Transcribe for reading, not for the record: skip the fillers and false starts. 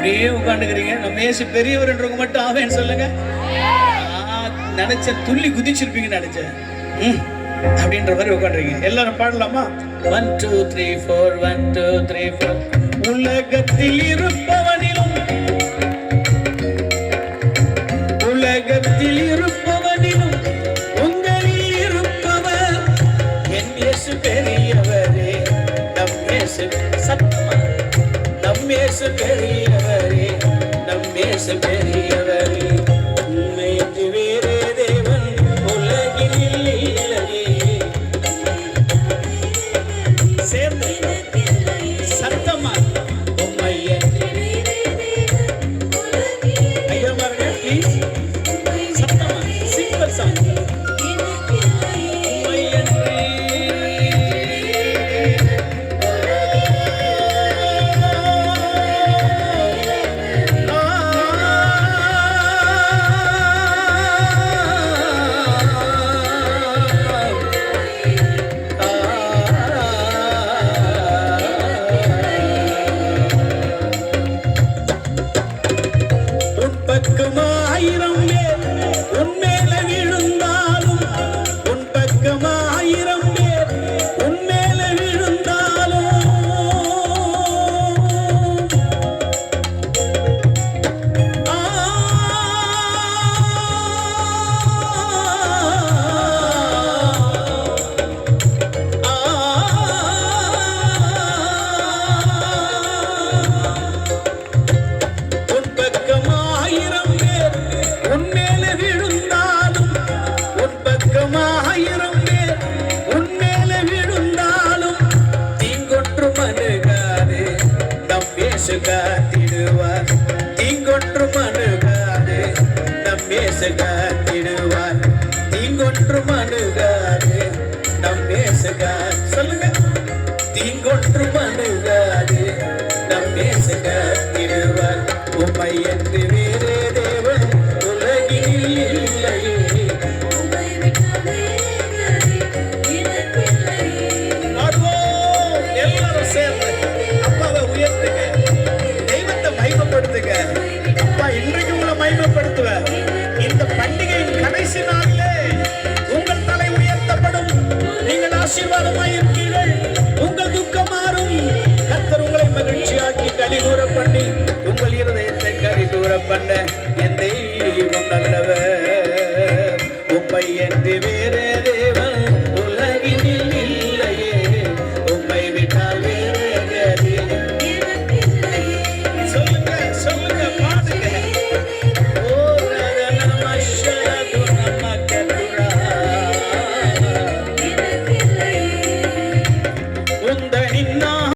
அப்படியே உட்காந்துக்கிறீங்க. நம்ம இயேசு பெரியவர்ன்றவங்க மட்டும் ஆவேன்னு சொல்லுங்க. நினைச்ச துள்ளி குதிச்சிருப்பீங்க நினைச்சேன். அப்படின்ற மாதிரி உட்காந்துருங்க. எல்லாரும் பாடலாமா? 1 2 3 4 1 2 3 4. உலகத்தில் இருப்பவனிலும் உங்களில் இருப்பவர் என் இயேசு பெரியவரே. நம் இயேசு சத்தமா, நம் இயேசு பெரியவரே, நம் இயேசு பெரியவரே. உண்மைக்கு வேறே தேவன் உலகில் இல்லையே. சேர்ந்து சத்தமா உண்மை ஐயா பாருங்க ப்ளீஸ். சத்தமா சிம்பிள் சாங். காத்திடுவார் தீங்கொன்று மனுகாது. நம் இயேசு காத்திடுவார் தீங்கொன்று மனுகாது. நம் இயேசு சொல்லுங்க. தீங்கொன்று மனுகாது. நம் இயேசு காத்திடுவார். உம்மை என்று வேறே தேவன் உலகில் இல்லையே. எல்லாரும் சேர்ந்து அப்பாவை உயர்த்துங்க, மகிமைப்படுத்துங்க. அப்பா இன்றைக்கு உங்களை மகிமைப்படுத்துவேன். இந்த பண்டிகையின் கடைசி நாளிலே உங்கள் தலை உயர்த்தப்படும். நீங்கள் ஆசீர்வாதமாய் இருக்கீர்கள். உங்கள் துக்கம் மாறும். கர்த்தர் உங்களை மகிழ்ச்சியாக்கி கலிகூற பண்ணி உங்கள் இருதயத்தை கலிகூற பண்ண